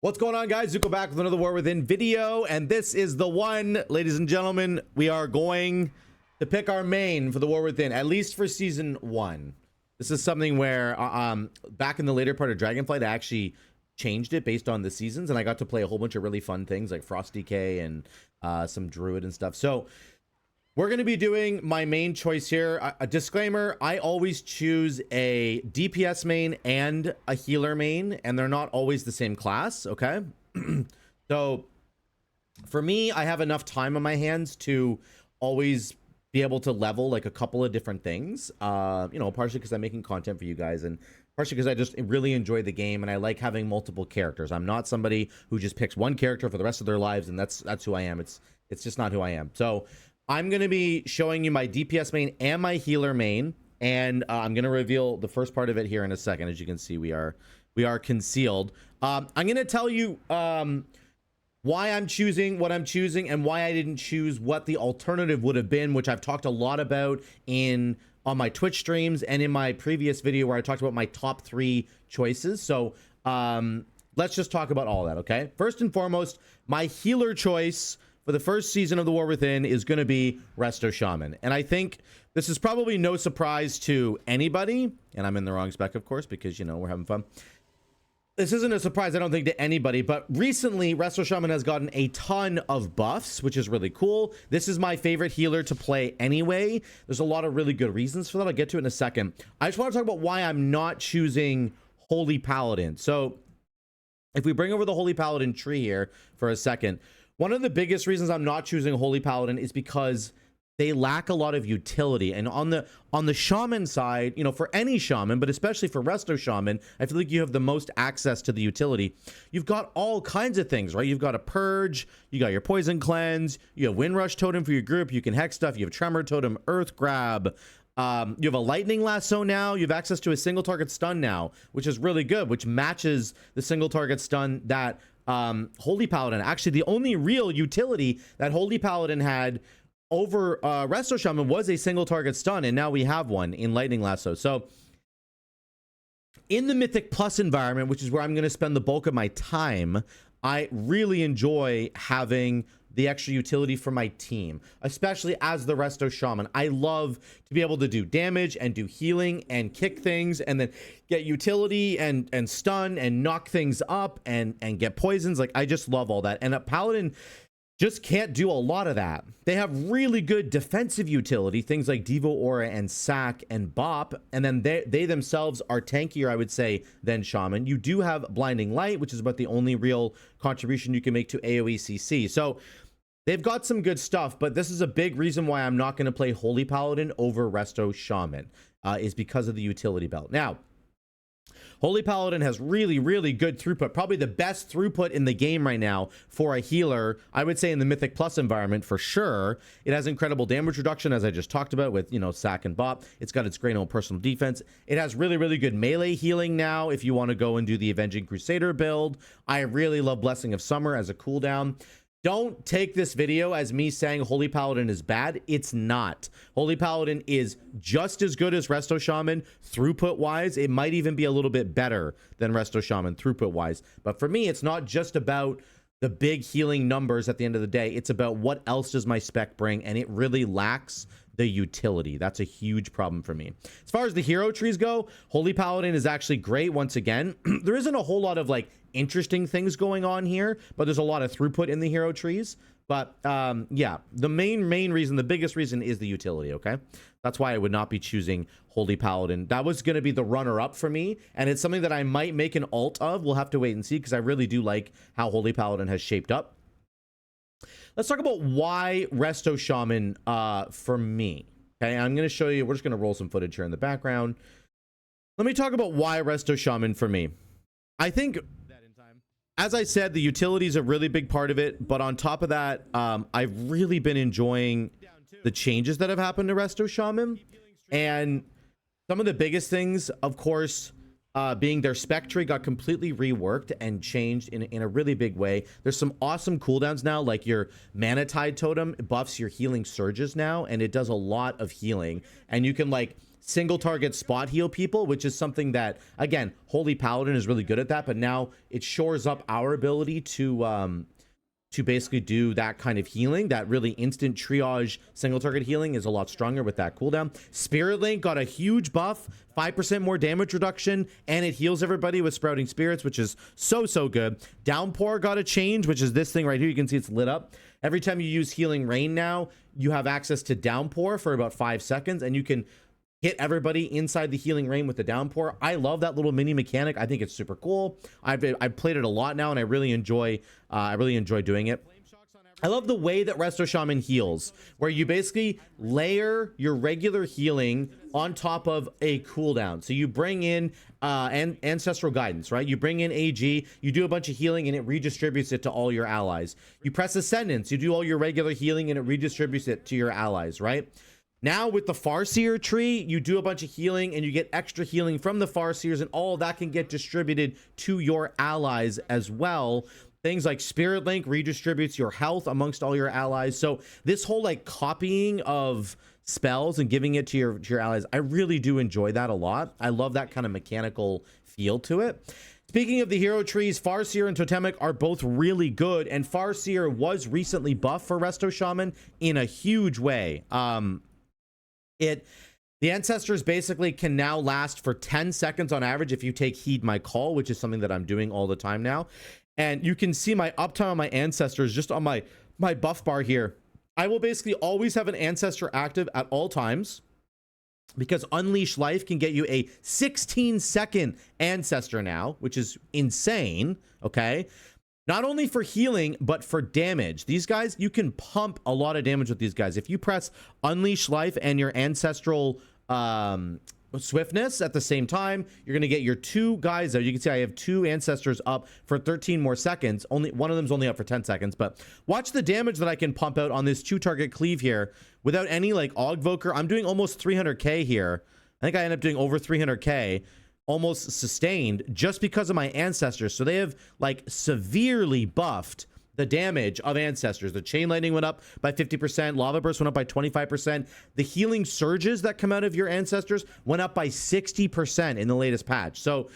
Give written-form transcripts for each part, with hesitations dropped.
What's going on, guys? Zuco back with another War Within video, and this is the one, ladies and gentlemen. We are going to pick our main for the War Within, at least for season 1. This is something where back in the later part of Dragonflight, I actually changed it based on the seasons, and I got to play a whole bunch of really fun things like Frost Decay and some Druid and stuff. So we're going to be doing my main choice here. A disclaimer, I always choose a DPS main and a healer main, and they're not always the same class, okay? So for me, I have enough time on my hands to always be able to level like a couple of different things, you know, partially because I'm making content for you guys, and partially because I just really enjoy the game and I like having multiple characters. I'm not somebody who just picks one character for the rest of their lives, and that's who I am. It's just not who I am. So I'm going to be showing you my DPS main and my healer main, and I'm going to reveal the first part of it here in a second. As you can see, we are concealed. I'm going to tell you why I'm choosing what I'm choosing and why I didn't choose what the alternative would have been, which I've talked a lot about on my Twitch streams and in my previous video where I talked about my top 3 choices. So let's just talk about all that, okay? First and foremost, my healer choice for the first season of the War Within is going to be Resto Shaman. And I think this is probably no surprise to anybody. And I'm in the wrong spec, of course, because, you know, we're having fun. This isn't a surprise, I don't think, to anybody. But recently, Resto Shaman has gotten a ton of buffs, which is really cool. This is my favorite healer to play anyway. There's a lot of really good reasons for that. I'll get to it in a second. I just want to talk about why I'm not choosing Holy Paladin. So if we bring over the Holy Paladin tree here for a second, one of the biggest reasons I'm not choosing Holy Paladin is because they lack a lot of utility. And on the shaman side, you know, for any shaman, but especially for Resto Shaman, I feel like you have the most access to the utility. You've got all kinds of things, right? You've got a purge, you got your poison cleanse, you have Windrush Totem for your group, you can hex stuff, you have Tremor Totem, Earth Grab, you have a lightning lasso now, you have access to a single target stun now, which is really good, which matches the single target stun that Holy Paladin. Actually, the only real utility that Holy Paladin had over Resto Shaman was a single target stun, and now we have one in Lightning Lasso. So in the Mythic Plus environment, which is where I'm going to spend the bulk of my time, I really enjoy having the extra utility for my team, especially as the Resto Shaman. I love to be able to do damage and do healing and kick things and then get utility and stun and knock things up and get poisons. Like, I just love all that. And a Paladin just can't do a lot of that. They have really good defensive utility, things like Devo Aura and Sack and Bop, and then they themselves are tankier, I would say, than Shaman. You do have Blinding Light, which is about the only real contribution you can make to AoE CC. So they've got some good stuff, but this is a big reason why I'm not going to play Holy Paladin over Resto Shaman, is because of the utility belt. Now, Holy Paladin has really, really good throughput, probably the best throughput in the game right now for a healer, I would say, in the Mythic Plus environment for sure. It has incredible damage reduction, as I just talked about, with, you know, Sack and Bop. It's got its great own personal defense. It has really, really good melee healing now if you want to go and do the Avenging Crusader build. I really love Blessing of Summer as a cooldown. Don't take this video as me saying Holy Paladin is bad. It's not. Holy Paladin is just as good as Resto Shaman throughput-wise. It might even be a little bit better than Resto Shaman throughput-wise. But for me, it's not just about the big healing numbers at the end of the day. It's about what else does my spec bring, and it really lacks the utility. That's a huge problem for me. As far as the hero trees go, Holy Paladin is actually great. Once again, there isn't a whole lot of like interesting things going on here, but there's a lot of throughput in the hero trees. But yeah, the main reason, the biggest reason is the utility, okay? That's why I would not be choosing Holy Paladin. That was going to be the runner-up for me, and it's something that I might make an alt of. We'll have to wait and see, because I really do like how Holy Paladin has shaped up. Let's talk about why Resto Shaman for me. Okay, I'm going to show you. We're just going to roll some footage here in the background. Let me talk about why Resto Shaman for me. I think, as I said, the utility is a really big part of it. But on top of that, I've really been enjoying the changes that have happened to Resto Shaman. And some of the biggest things, of course, being their spec tree got completely reworked and changed in a really big way. There's some awesome cooldowns now, like your Mana Tide Totem buffs your healing surges now, and it does a lot of healing. And you can like single target spot heal people, which is something that, again, Holy Paladin is really good at that, but now it shores up our ability to basically do that kind of healing. That really instant triage single target healing is a lot stronger with that cooldown. Spirit Link got a huge buff, 5% more damage reduction, and it heals everybody with Sprouting Spirits, which is so good. Downpour got a change, which is this thing right here. You can see it's lit up. Every time you use Healing Rain now, you have access to Downpour for about 5 seconds, and you can hit everybody inside the Healing Rain with the Downpour. I love that little mini mechanic. I think it's super cool. I've played it a lot now, and I really enjoy doing it. I love the way that Resto Shaman heals, where you basically layer your regular healing on top of a cooldown. So you bring in Ancestral Guidance, right? You bring in AG, you do a bunch of healing, and it redistributes it to all your allies. You press Ascendance, you do all your regular healing, and it redistributes it to your allies, right? Now with the Farseer tree, you do a bunch of healing and you get extra healing from the Farseers, and all of that can get distributed to your allies as well. Things like Spirit Link redistributes your health amongst all your allies. So this whole like copying of spells and giving it to your allies, I really do enjoy that a lot. I love that kind of mechanical feel to it. Speaking of the hero trees, Farseer and Totemic are both really good, and Farseer was recently buffed for Resto Shaman in a huge way. The Ancestors basically can now last for 10 seconds on average if you take Heed My Call, which is something that I'm doing all the time now. And you can see my uptime on my Ancestors just on my buff bar here. I will basically always have an Ancestor active at all times, because Unleash Life can get you a 16-second Ancestor now, which is insane, okay? Not only for healing, but for damage. These guys, you can pump a lot of damage with these guys. If you press Unleash Life and your Ancestral Swiftness at the same time, you're going to get your 2 guys out. You can see I have 2 Ancestors up for 13 more seconds. Only one of them's only up for 10 seconds, but watch the damage that I can pump out on this 2-target cleave here without any like Augvoker. I'm doing almost 300k here. I think I end up doing over 300k. Almost sustained just because of my Ancestors. So they have like severely buffed the damage of Ancestors. The Chain Lightning went up by 50%. Lava Burst went up by 25%. The healing surges that come out of your Ancestors went up by 60% in the latest patch. So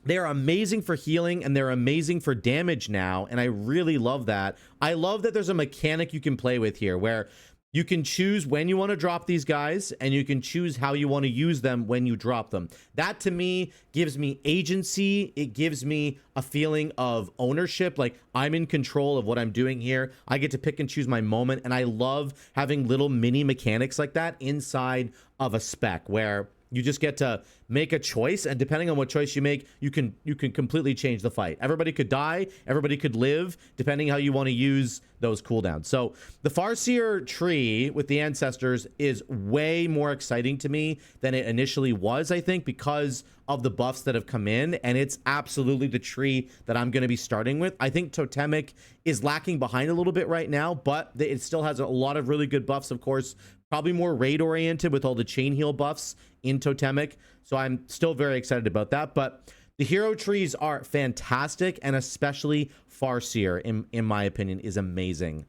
they are amazing for healing, and they're amazing for damage now, and I really love that. I love that there's a mechanic you can play with here where you can choose when you want to drop these guys, and you can choose how you want to use them when you drop them. That to me gives me agency. It gives me a feeling of ownership, like I'm in control of what I'm doing here. I get to pick and choose my moment, and I love having little mini mechanics like that inside of a spec where you just get to make a choice, and depending on what choice you make, you can completely change the fight. Everybody could die, everybody could live, depending how you want to use those cooldowns. So the Farseer tree with the Ancestors is way more exciting to me than it initially was, I think, because of the buffs that have come in, and it's absolutely the tree that I'm going to be starting with. I think Totemic is lacking behind a little bit right now, but it still has a lot of really good buffs, of course. Probably more raid oriented with all the chain heal buffs in Totemic. So I'm still very excited about that. But the hero trees are fantastic, and especially Farseer, in my opinion, is amazing.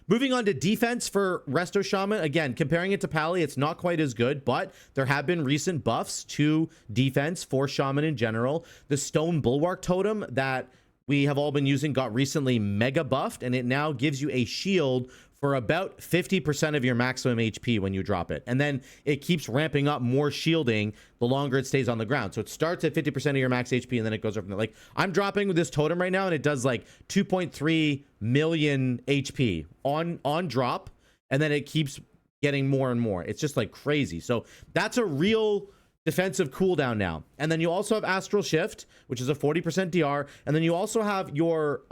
Moving on to defense for Resto Shaman. Again, comparing it to Pally, it's not quite as good, but there have been recent buffs to defense for Shaman in general. The Stone Bulwark Totem that we have all been using got recently mega buffed, and it now gives you a shield for about 50% of your maximum HP when you drop it. And then it keeps ramping up more shielding the longer it stays on the ground. So it starts at 50% of your max HP, and then it goes up from there. Like, I'm dropping with this totem right now, and it does like 2.3 million HP on drop, and then it keeps getting more and more. It's just like crazy. So that's a real defensive cooldown now. And then you also have Astral Shift, which is a 40% DR, and then you also have your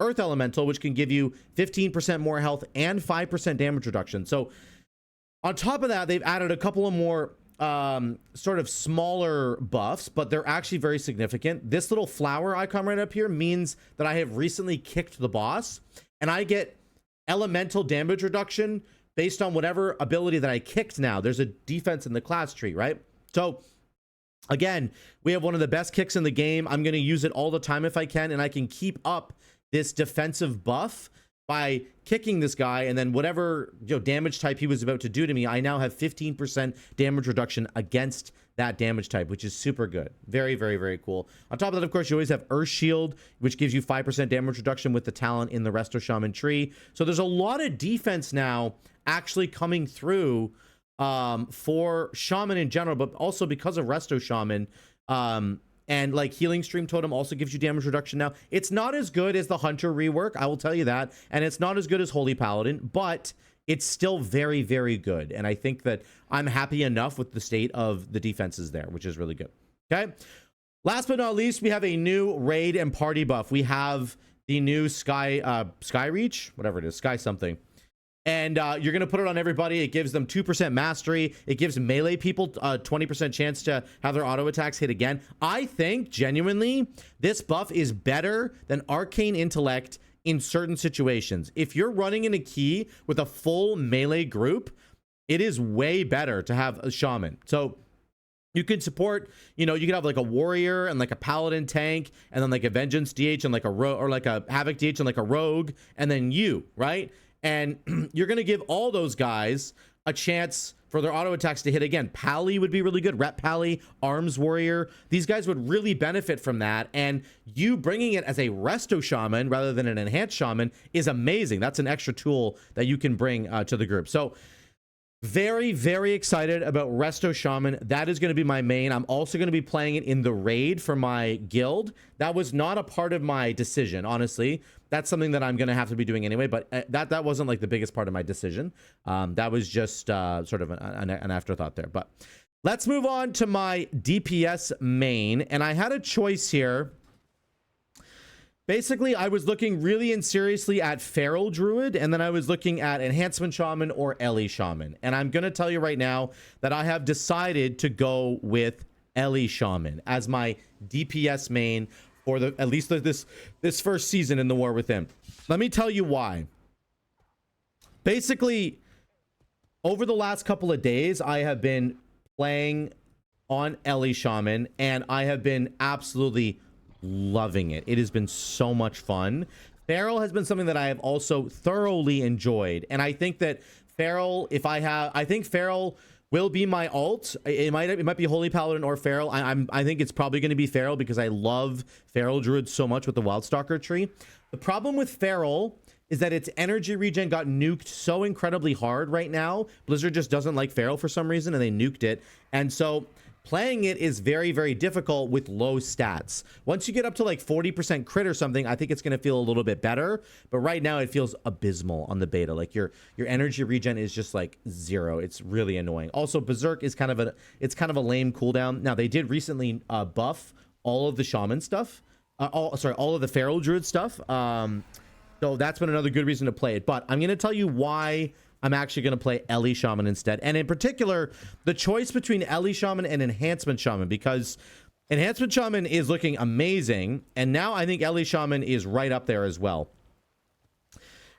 Earth Elemental, which can give you 15% more health and 5% damage reduction. So on top of that, they've added a couple of more sort of smaller buffs, but they're actually very significant. This little flower icon right up here means that I have recently kicked the boss, and I get elemental damage reduction based on whatever ability that I kicked now. There's a defense in the class tree, right? So again, we have one of the best kicks in the game. I'm going to use it all the time if I can, and I can keep up this defensive buff by kicking this guy, and then whatever damage type he was about to do to me, I now have 15% damage reduction against that damage type, which is super good. Very, very, very cool. On top of that, of course, you always have Earth Shield, which gives you 5% damage reduction with the talent in the Resto Shaman tree. So there's a lot of defense now actually coming through for Shaman in general, but also because of Resto Shaman. And like Healing Stream Totem also gives you damage reduction now. It's not as good as the Hunter rework, I will tell you that. And it's not as good as Holy Paladin, but it's still very, very good. And I think that I'm happy enough with the state of the defenses there, which is really good. Okay. Last but not least, we have a new raid and party buff. We have the new Sky Reach, whatever it is, Sky something. And you're going to put it on everybody. It gives them 2% mastery. It gives melee people 20% chance to have their auto attacks hit again. I think, genuinely, this buff is better than Arcane Intellect in certain situations. If you're running in a key with a full melee group, it is way better to have a Shaman. So you could support, you could have like a warrior and like a paladin tank, and then like a vengeance DH and like a or like a havoc DH and like a rogue, and then you, right? And you're going to give all those guys a chance for their auto attacks to hit again. Pally would be really good. Rep Pally, Arms Warrior. These guys would really benefit from that. And you bringing it as a Resto Shaman rather than an Enhanced Shaman is amazing. That's an extra tool that you can bring to the group. So very, very excited about Resto Shaman. That is going to be my main. I'm also going to be playing it in the raid for my guild. That was not a part of my decision, honestly. That's something that I'm going to have to be doing anyway, but that wasn't like the biggest part of my decision. That was just sort of an afterthought there. But let's move on to my DPS main. And I had a choice here. Basically, I was looking really and seriously at Feral Druid, and then I was looking at Enhancement Shaman or Ellie Shaman. And I'm going to tell you right now that I have decided to go with Ellie Shaman as my DPS main for at least this first season in the War Within. Let me tell you why. Basically, over the last couple of days, I have been playing on Ellie Shaman, and I have been absolutely loving it. It has been so much fun. Feral has been something that I have also thoroughly enjoyed, and I think that Feral, I think Feral will be my alt. It might be Holy Paladin or Feral. I think it's probably going to be Feral because I love Feral Druid so much with the Wildstalker tree. The problem with Feral is that its energy regen got nuked so incredibly hard right now. Blizzard just doesn't like Feral for some reason, and they nuked it. And so playing it is very, very difficult with low stats. Once you get up to like 40% crit or something, I think it's going to feel a little bit better. But right now it feels abysmal on the beta. Like your energy regen is just like 0. It's really annoying. Also, Berserk is kind of a lame cooldown. Now they did recently buff all of the Shaman stuff. All of the Feral Druid stuff. So that's been another good reason to play it. But I'm going to tell you why I'm actually going to play Ellie Shaman instead. And in particular, the choice between Ellie Shaman and Enhancement Shaman, because Enhancement Shaman is looking amazing. And now I think Ellie Shaman is right up there as well.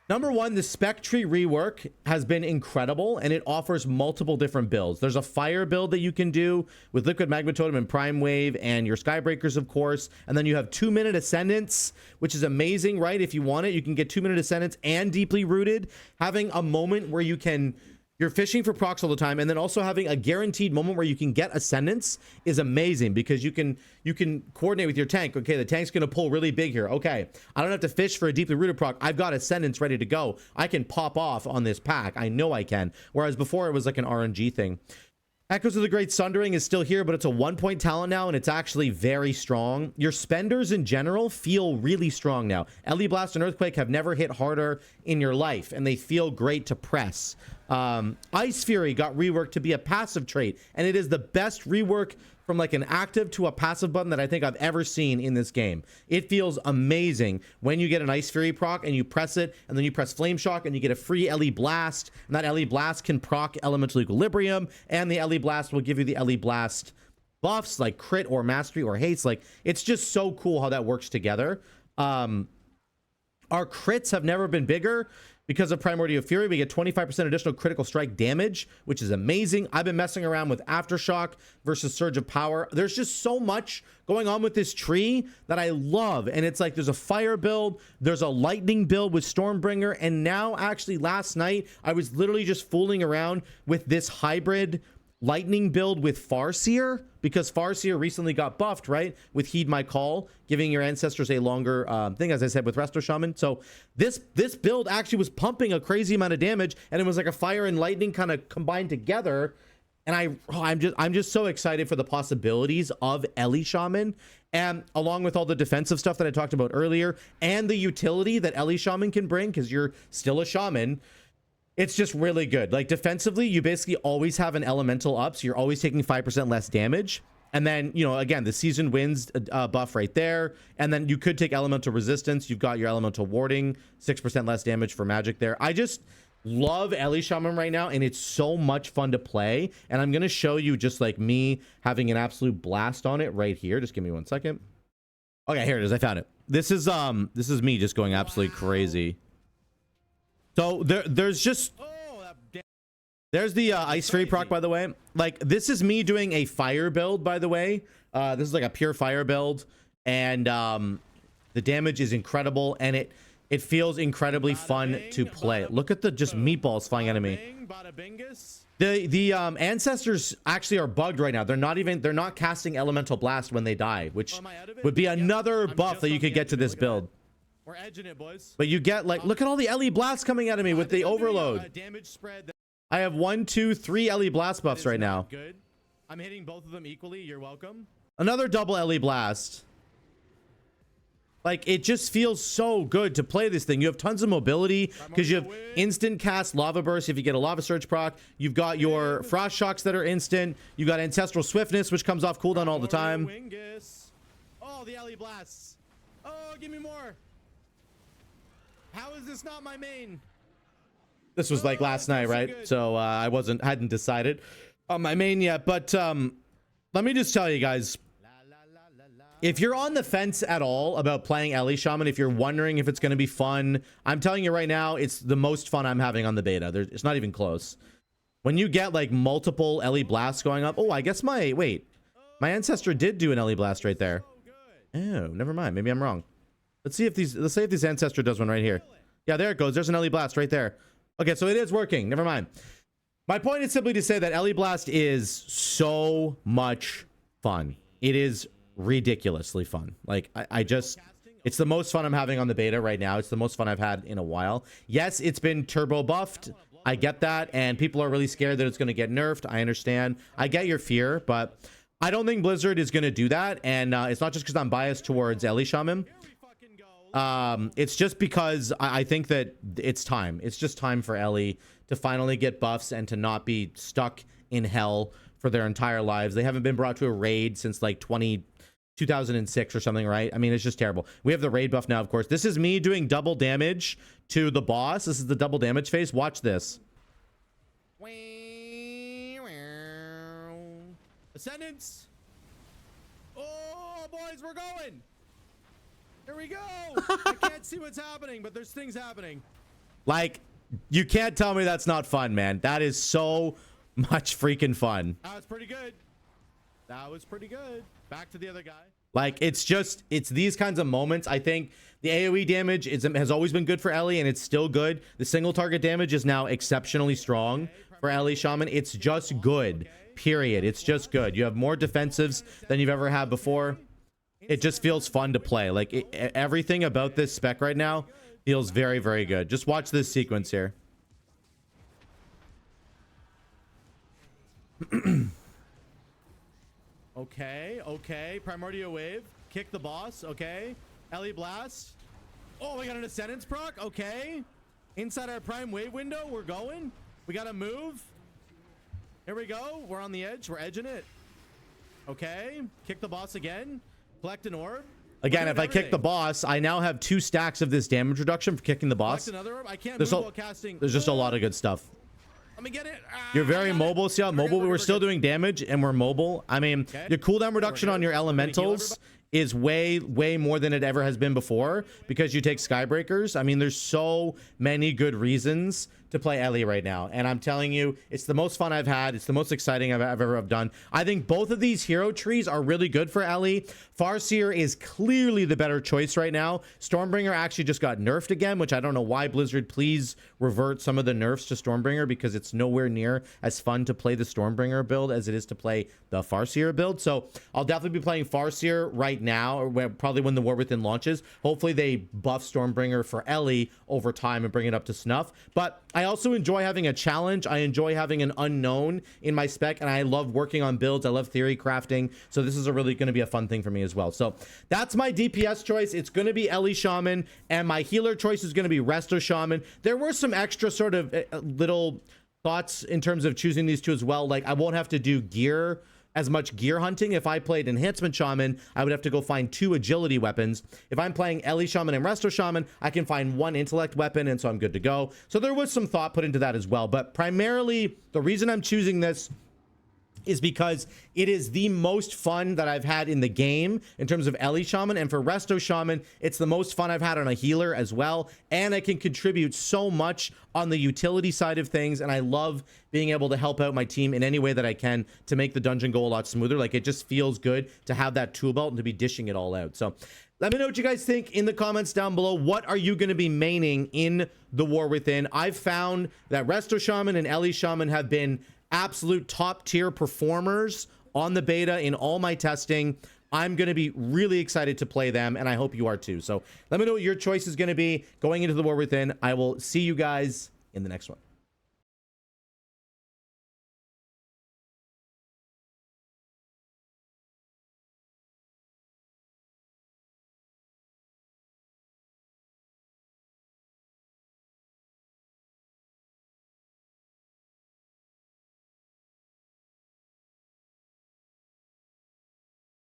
Number one, the spec tree rework has been incredible, and it offers multiple different builds. There's a fire build that you can do with Liquid Magma Totem and Prime Wave and your Skybreakers, of course. And then you have 2-minute Ascendance, which is amazing, right? If you want it, you can get 2-minute Ascendance and Deeply Rooted. Having a moment where you're fishing for procs all the time, and then also having a guaranteed moment where you can get Ascendance is amazing because you can coordinate with your tank. Okay, the tank's going to pull really big here. Okay, I don't have to fish for a Deeply Rooted proc. I've got Ascendance ready to go. I can pop off on this pack. I know I can. Whereas before it was like an RNG thing. Echoes of the Great Sundering is still here, but it's a 1-point talent now, and it's actually very strong. Your spenders in general feel really strong now. Ellie Blast and Earthquake have never hit harder in your life, and they feel great to press. Ice Fury got reworked to be a passive trait, and it is the best rework from like an active to a passive button that I think I've ever seen in this game. It feels amazing when you get an Ice Fury proc and you press it, and then you press Flame Shock and you get a free Ellie Blast, and that Ellie Blast can proc Elemental Equilibrium, and the Ellie Blast will give you the Ellie Blast buffs like crit or mastery or haste. Like, it's just so cool how that works together. Our crits have never been bigger. Because of Primordial Fury, we get 25% additional critical strike damage, which is amazing. I've been messing around with Aftershock versus Surge of Power. There's just so much going on with this tree that I love. And it's like there's a fire build, there's a lightning build with Stormbringer, and now actually last night, I was literally just fooling around with this hybrid lightning build with Farseer, because Farseer recently got buffed, right? With Heed My Call, giving your ancestors a longer thing, as I said, with Resto Shaman. So this build actually was pumping a crazy amount of damage, and it was like a fire and lightning kind of combined together. And I'm just so excited for the possibilities of Ellie Shaman, and along with all the defensive stuff that I talked about earlier, and the utility that Ellie Shaman can bring, because you're still a shaman. It's just really good. Like defensively, you basically always have an elemental up, so you're always taking 5% less damage. And then, you know, again, the season wins buff right there. And then you could take elemental resistance. You've got your elemental warding, 6% less damage for magic there. I just love Ellie Shaman right now, and it's so much fun to play. And I'm gonna show you just like me having an absolute blast on it right here. Just give me 1 second. Okay, here it is. I found it. This is me just going absolutely crazy. So there's just, there's the Ice Fury proc, by the way. Like, this is me doing a fire build, by the way. This is like a pure fire build, and the damage is incredible, and it feels incredibly fun to play. Look at the just meatballs flying out of me. The ancestors actually are bugged right now. They're not casting Elemental Blast when they die, which would be another buff that you could get to this build. We're edging it, boys. But you get like, look at all the LE blasts coming out of me with the overload. Damage spread. I have 1, 2, 3 LE blast buffs right now. Good. I'm hitting both of them equally. You're welcome. Another double LE blast. Like, it just feels so good to play this thing. You have tons of mobility because you have instant cast Lava Burst if you get a Lava Surge proc. You've got your Frost Shocks that are instant. You got Ancestral Swiftness, which comes off cooldown all the time. Oh, the LE blasts. Oh, give me more. How is this not my main? This was like last night, right? So I hadn't decided on my main yet. But let me just tell you guys, if you're on the fence at all about playing Ellie Shaman, if you're wondering if it's going to be fun, I'm telling you right now, it's the most fun I'm having on the beta. It's not even close. When you get like multiple Ellie blasts going up. Oh, I guess my ancestor did do an Ellie blast right there. Oh, never mind. Maybe I'm wrong. Let's see if this ancestor does one right here. Yeah, there it goes. There's an LE blast right there. Okay, so it is working. Never mind. My point is simply to say that LE blast is so much fun. It is ridiculously fun. Like it's the most fun I'm having on the beta right now. It's the most fun I've had in a while. Yes, it's been turbo buffed. I get that, and people are really scared that it's going to get nerfed. I understand. I get your fear, but I don't think Blizzard is going to do that, and it's not just because I'm biased towards Ellie Shaman. It's just because I think that it's time. It's just time for Ellie to finally get buffs and to not be stuck in hell for their entire lives. They haven't been brought to a raid since like 2006 or something, right? I mean, it's just terrible. We have the raid buff now, of course. This is me doing double damage to the boss. This is the double damage phase. Watch this. Ascendance. Oh, boys, we're going. Here we go. I can't see what's happening, but there's things happening. Like, you can't tell me that's not fun, man. That is so much freaking fun. That was pretty good. That was pretty good. Back to the other guy. Like, it's these kinds of moments. I think the AoE damage has always been good for Ellie, and it's still good. The single target damage is now exceptionally strong for Ellie Shaman. It's just good, period. It's just good. You have more defensives than you've ever had before. It just feels fun to play. Like, everything about this spec right now feels very, very good. Just watch this sequence here. Okay. Primordial Wave. Kick the boss. Okay. LE Blast. Oh, we got an Ascendance proc. Okay. Inside our Prime Wave window. We're going. We got to move. Here we go. We're on the edge. We're edging it. Okay. Kick the boss again. Collect an orb. Again, if I kick the boss, I now have 2 stacks of this damage reduction for kicking the boss. Collect another orb. I can't move while casting. There's just a lot of good stuff. Let me get it. You're very mobile. See how mobile we're still doing damage and we're mobile. I mean, your cooldown reduction on your elementals is way more than it ever has been before because you take Skybreakers. I mean, there's so many good reasons to play Ellie right now, and I'm telling you, it's the most fun I've had. It's the most exciting I've ever done. I think both of these hero trees are really good for Ellie. Farseer is clearly the better choice right now. Stormbringer actually just got nerfed again, which I don't know why. Blizzard, please revert some of the nerfs to Stormbringer, because it's nowhere near as fun to play the Stormbringer build as it is to play the Farseer build. So I'll definitely be playing Farseer right now, or probably when the War Within launches. Hopefully they buff Stormbringer for Ellie over time and bring it up to snuff. But I also enjoy having a challenge. I enjoy having an unknown in my spec, and I love working on builds. I love theory crafting. So this is really going to be a fun thing for me as well. So that's my DPS choice. It's going to be Ellie Shaman, and my healer choice is going to be Resto Shaman. There were some extra sort of little thoughts in terms of choosing these two as well. Like, I won't have to do as much gear hunting. If I played Enhancement Shaman, I would have to go find 2 agility weapons. If I'm playing Ellie Shaman and Resto Shaman, I can find 1 intellect weapon, and so I'm good to go. So there was some thought put into that as well. But primarily, the reason I'm choosing this is because it is the most fun that I've had in the game in terms of Ellie Shaman. And for Resto Shaman, it's the most fun I've had on a healer as well. And I can contribute so much on the utility side of things. And I love being able to help out my team in any way that I can to make the dungeon go a lot smoother. Like, it just feels good to have that tool belt and to be dishing it all out. So let me know what you guys think in the comments down below. What are you going to be maining in the War Within? I've found that Resto Shaman and Ellie Shaman have been absolute top tier performers on the beta in all my testing. I'm going to be really excited to play them, and I hope you are too. So let me know what your choice is going to be going into the War Within. I will see you guys in the next one.